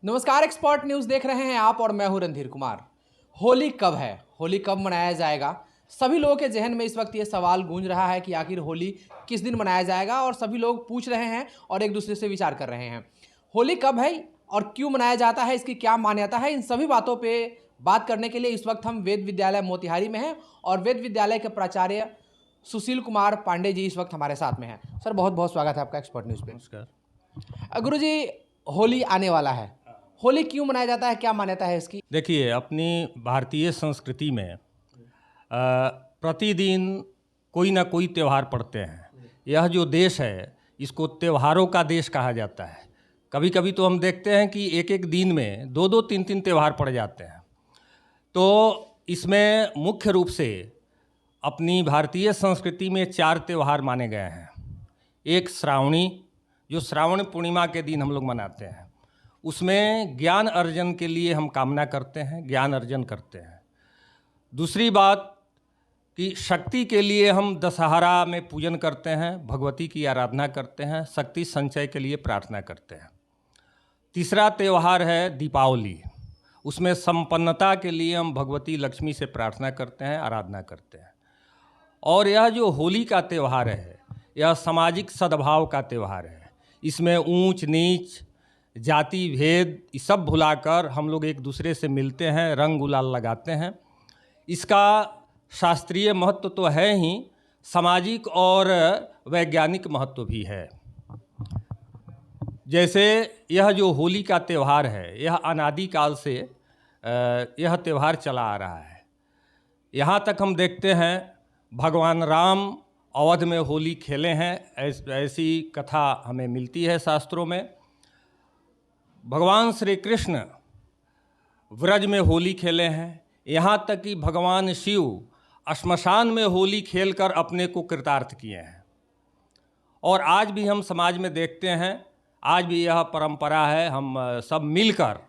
नमस्कार, expert news देख रहे हैं आप और मैं हूं रणधीर कुमार। होली कब है? होली कब मनाया जाएगा? सभी लोगों के जहन में इस वक्त ये सवाल गूंज रहा है कि आखिर होली किस दिन मनाया जाएगा, और सभी लोग पूछ रहे हैं और एक दूसरे से विचार कर रहे हैं। होली कब है और क्यों मनाया जाता है, इसकी क्या मान्यता है, इन सभी बातों पे बात करने के लिए इस वक्त हम वेद विद्यालय मोतिहारी में हैं और वेद विद्यालय के प्राचार्य सुशील कुमार पांडे जी इस वक्त हमारे साथ में हैं। सर, बहुत बहुत स्वागत है आपका एक्सपर्ट न्यूज़ पे। नमस्कार। गुरुजी, होली आने वाला है, होली क्यों मनाया जाता है, क्या मान्यता है इसकी? देखिए, अपनी भारतीय संस्कृति में प्रतिदिन कोई ना कोई त्यौहार पड़ते हैं। यह जो देश है इसको त्योहारों का देश कहा जाता है। कभी कभी तो हम देखते हैं कि एक एक दिन में दो दो तीन तीन त्यौहार पड़ जाते हैं। तो इसमें मुख्य रूप से अपनी भारतीय संस्कृति में 4 त्यौहार माने गए हैं। एक श्रावणी, जो श्रावण पूर्णिमा के दिन हम लोग मनाते हैं। उसमें ज्ञान अर्जन के लिए हम कामना करते हैं, ज्ञान अर्जन करते हैं। दूसरी बात कि शक्ति के लिए हम दशहरा में पूजन करते हैं, भगवती की आराधना करते हैं, शक्ति संचय के लिए प्रार्थना करते हैं। तीसरा त्यौहार है दीपावली। उसमें संपन्नता के लिए हम भगवती लक्ष्मी से प्रार्थना करते हैं, आराधना करते हैं। और यह जो होली का त्यौहार है, यह सामाजिक सद्भाव का त्यौहार है। इसमें ऊंच नीच, जाति भेद ये सब भुलाकर हम लोग एक दूसरे से मिलते हैं, रंग गुलाल लगाते हैं। इसका शास्त्रीय महत्व तो है ही, सामाजिक और वैज्ञानिक महत्व भी है। जैसे यह जो होली का त्यौहार है, यह अनादिकाल से यह त्यौहार चला आ रहा है। यहाँ तक हम देखते हैं भगवान राम अवध में होली खेले हैं, ऐसी कथा हमें मिलती है शास्त्रों में। भगवान श्री कृष्ण व्रज में होली खेले हैं। यहाँ तक कि भगवान शिव श्मशान में होली खेलकर अपने को कृतार्थ किए हैं। और आज भी हम समाज में देखते हैं, आज भी यह परंपरा है। हम सब मिलकर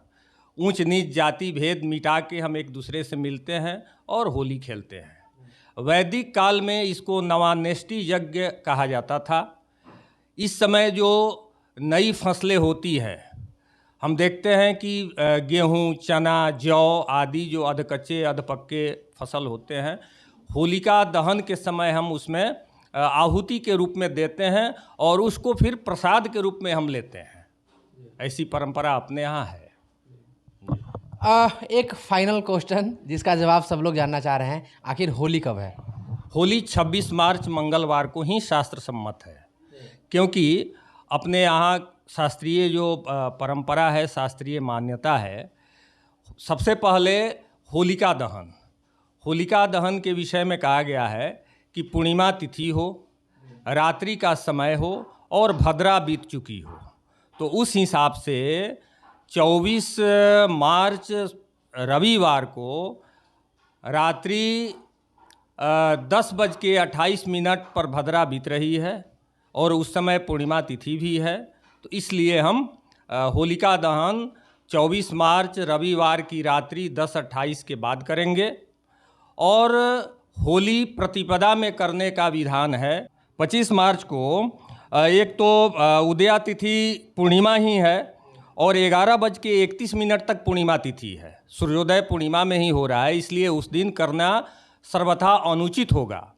ऊंच नीच जाति भेद मिटा के हम एक दूसरे से मिलते हैं और होली खेलते हैं। वैदिक काल में इसको नवान्नेष्टि यज्ञ कहा जाता था। इस समय जो नई फसलें होती हैं, हम देखते हैं कि गेहूँ, चना, जौ आदि जो अधकच्चे अधपक्के फसल होते हैं, होलिका दहन के समय हम उसमें आहुति के रूप में देते हैं और उसको फिर प्रसाद के रूप में हम लेते हैं। ऐसी परंपरा अपने यहाँ है। एक फाइनल क्वेश्चन जिसका जवाब सब लोग जानना चाह रहे हैं, आखिर होली कब है? होली 26 मार्च मंगलवार को ही शास्त्र सम्मत है, क्योंकि अपने यहाँ शास्त्रीय जो परंपरा है, शास्त्रीय मान्यता है। सबसे पहले होलिका दहन, होलिका दहन के विषय में कहा गया है कि पूर्णिमा तिथि हो, रात्रि का समय हो और भद्रा बीत चुकी हो। तो उस हिसाब से 24 मार्च रविवार को रात्रि 10:28 पर भद्रा बीत रही है और उस समय पूर्णिमा तिथि भी है। तो इसलिए हम होलिका दहन 24 मार्च रविवार की रात्रि 10:28 के बाद करेंगे। और होली प्रतिपदा में करने का विधान है। 25 मार्च को एक तो उदया तिथि पूर्णिमा ही है और 11:31 तक पूर्णिमा तिथि है। सूर्योदय पूर्णिमा में ही हो रहा है, इसलिए उस दिन करना सर्वथा अनुचित होगा।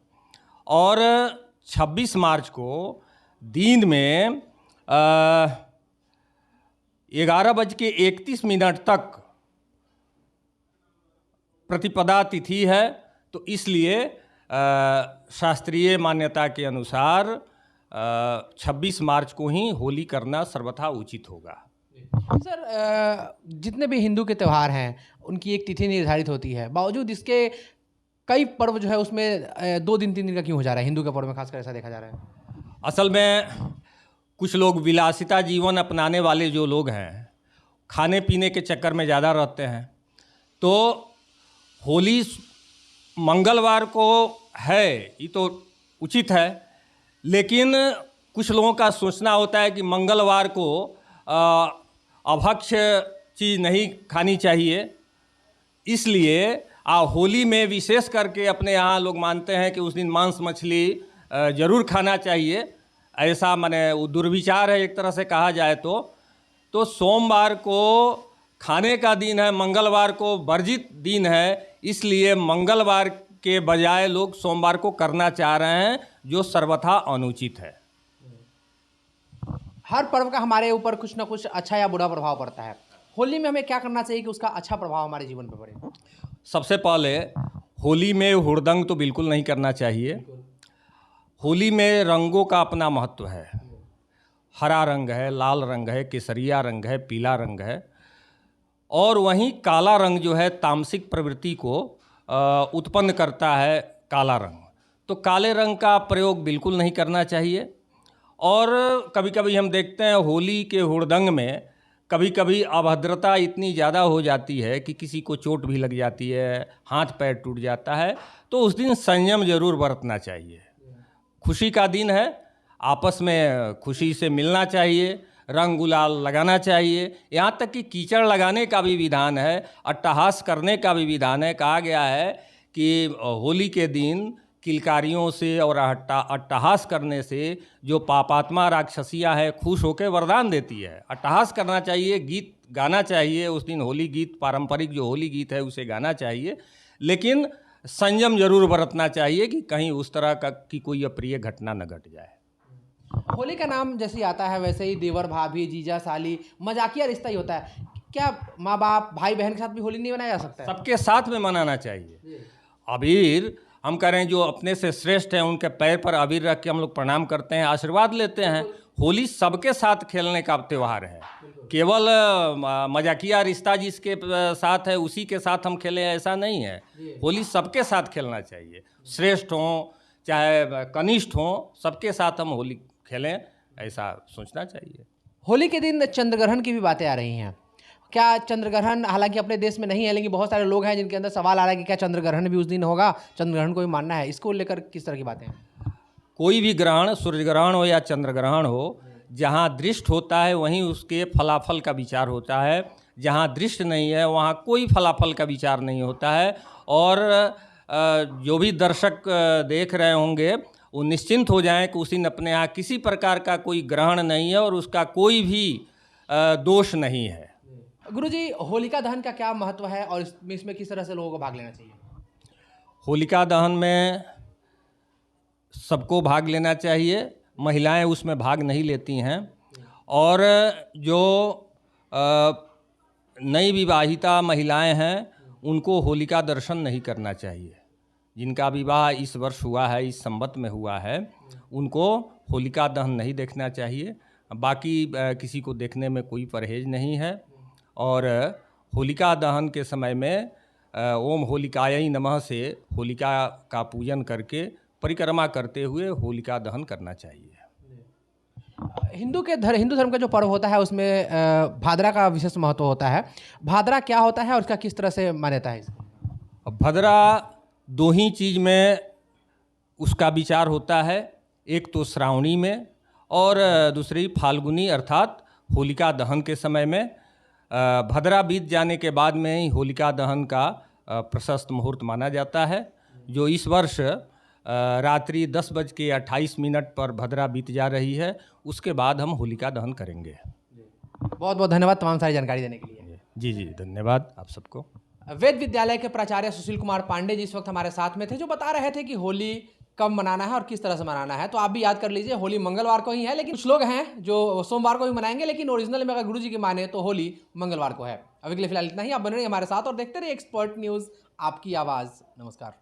और 26 मार्च को दिन में 11:31 तक प्रतिपदा तिथि है। तो इसलिए शास्त्रीय मान्यता के अनुसार 26 मार्च को ही होली करना सर्वथा उचित होगा। सर, जितने भी हिंदू के त्यौहार हैं उनकी एक तिथि निर्धारित होती है, बावजूद इसके कई पर्व जो है उसमें 2 दिन 3 दिन का क्यों हो जा रहा है? हिंदू के पर्व में खासकर ऐसा देखा जा रहा है। असल में कुछ लोग विलासिता जीवन अपनाने वाले जो लोग हैं, खाने पीने के चक्कर में ज़्यादा रहते हैं। तो होली मंगलवार को है, ये तो उचित है, लेकिन कुछ लोगों का सोचना होता है कि मंगलवार को अभक्ष्य चीज़ नहीं खानी चाहिए। इसलिए होली में विशेष करके अपने यहाँ लोग मानते हैं कि उस दिन मांस मछली ज़रूर खाना चाहिए। ऐसा माने वो दुर्विचार है एक तरह से कहा जाए तो। तो सोमवार को खाने का दिन है, मंगलवार को वर्जित दिन है, इसलिए मंगलवार के बजाय लोग सोमवार को करना चाह रहे हैं, जो सर्वथा अनुचित है। हर पर्व का हमारे ऊपर कुछ ना कुछ अच्छा या बुरा प्रभाव पड़ता है। होली में हमें क्या करना चाहिए कि उसका अच्छा प्रभाव हमारे जीवन पर पड़े? सबसे पहले होली में हुड़दंग तो बिल्कुल नहीं करना चाहिए। होली में रंगों का अपना महत्व है। हरा रंग है, लाल रंग है, केसरिया रंग है, पीला रंग है, और वहीं काला रंग जो है तामसिक प्रवृत्ति को उत्पन्न करता है, काला रंग। तो काले रंग का प्रयोग बिल्कुल नहीं करना चाहिए। और कभी कभी हम देखते हैं होली के हुड़दंग में कभी कभी अभद्रता इतनी ज़्यादा हो जाती है कि किसी को चोट भी लग जाती है, हाथ पैर टूट जाता है। तो उस दिन संयम जरूर बरतना चाहिए। खुशी का दिन है, आपस में खुशी से मिलना चाहिए, रंग गुलाल लगाना चाहिए। यहाँ तक कि कीचड़ लगाने का भी विधान है, अट्टहास करने का भी विधान है। कहा गया है कि होली के दिन किलकारियों से और अट्टहास करने से जो पापात्मा राक्षसियाँ है खुश होकर वरदान देती है। अट्टहास करना चाहिए, गीत गाना चाहिए, उस दिन होली गीत, पारंपरिक जो होली गीत है उसे गाना चाहिए, लेकिन संयम जरूर बरतना चाहिए कि कहीं उस तरह का की कोई अप्रिय घटना न घट जाए। होली का नाम जैसे ही आता है वैसे ही देवर भाभी, जीजा साली, मजाकिया रिश्ता ही होता है। क्या माँ बाप भाई बहन के साथ भी होली नहीं मनाया जा सकता है? सबके साथ में मनाना चाहिए। अबीर हम कह रहे हैं, जो अपने से श्रेष्ठ हैं उनके पैर पर अबीर रख के हम लोग प्रणाम करते हैं, आशीर्वाद लेते हैं। होली सबके साथ खेलने का त्यौहार है। केवल मजाकिया रिश्ता जिसके साथ है उसी के साथ हम खेलें ऐसा नहीं है। होली सबके साथ खेलना चाहिए, श्रेष्ठ हों चाहे कनिष्ठ हों, सबके साथ हम होली खेलें, ऐसा सोचना चाहिए। होली के दिन चंद्रग्रहण की भी बातें आ रही हैं। क्या चंद्रग्रहण, हालांकि अपने देश में नहीं है, लेकिन बहुत सारे लोग हैं जिनके अंदर सवाल आ रहा है कि क्या चंद्रग्रहण भी उस दिन होगा, चंद्रग्रहण को भी मानना है, इसको लेकर किस तरह की बातें हैं? कोई भी ग्रहण, सूर्य ग्रहण हो या चंद्र ग्रहण हो, जहाँ दृष्ट होता है वहीं उसके फलाफल का विचार होता है। जहाँ दृष्ट नहीं है वहाँ कोई फलाफल का विचार नहीं होता है। और जो भी दर्शक देख रहे होंगे वो निश्चिंत हो जाएं कि उस दिन अपने यहाँ किसी प्रकार का कोई ग्रहण नहीं है और उसका कोई भी दोष नहीं है। गुरुजी, होलिका दहन का क्या महत्व है और इसमें किस तरह से लोगों को भाग लेना चाहिए? होलिका दहन में सबको भाग लेना चाहिए। महिलाएं उसमें भाग नहीं लेती हैं। और जो नई विवाहिता महिलाएं हैं उनको होलिका दर्शन नहीं करना चाहिए। जिनका विवाह इस वर्ष हुआ है, इस संवत में हुआ है, उनको होलिका दहन नहीं देखना चाहिए। बाकी किसी को देखने में कोई परहेज नहीं है। और होलिका दहन के समय में ओम होलिकायै नमः से होलिका का पूजन करके परिक्रमा करते हुए होलिका दहन करना चाहिए। हिंदू धर्म का जो पर्व होता है उसमें भादरा का विशेष महत्व होता है। भादरा क्या होता है और उसका किस तरह से मान्यता है? भादरा दो ही चीज़ में उसका विचार होता है, एक तो श्रावणी में और दूसरी फाल्गुनी अर्थात होलिका दहन के समय में। भद्रा बीत जाने के बाद में ही होलिका दहन का प्रशस्त मुहूर्त माना जाता है, जो इस वर्ष रात्रि 10:28 पर भद्रा बीत जा रही है। उसके बाद हम होलिका दहन करेंगे। बहुत बहुत धन्यवाद तमाम सारी जानकारी देने के लिए। जी जी, धन्यवाद आप सबको। वेद विद्यालय के प्राचार्य सुशील कुमार पांडे जी इस वक्त हमारे साथ में थे, जो बता रहे थे कि होली कब मनाना है और किस तरह से मनाना है। तो आप भी याद कर लीजिए, होली मंगलवार को ही है, लेकिन कुछ लोग हैं जो सोमवार को भी मनाएंगे, लेकिन ओरिजिनल में अगर गुरु जी की माने तो होली मंगलवार को है। अभी के लिए फिलहाल इतना ही। आप बने रहिए हमारे साथ और देखते रहिए एक्सपर्ट न्यूज़, आपकी आवाज़। नमस्कार।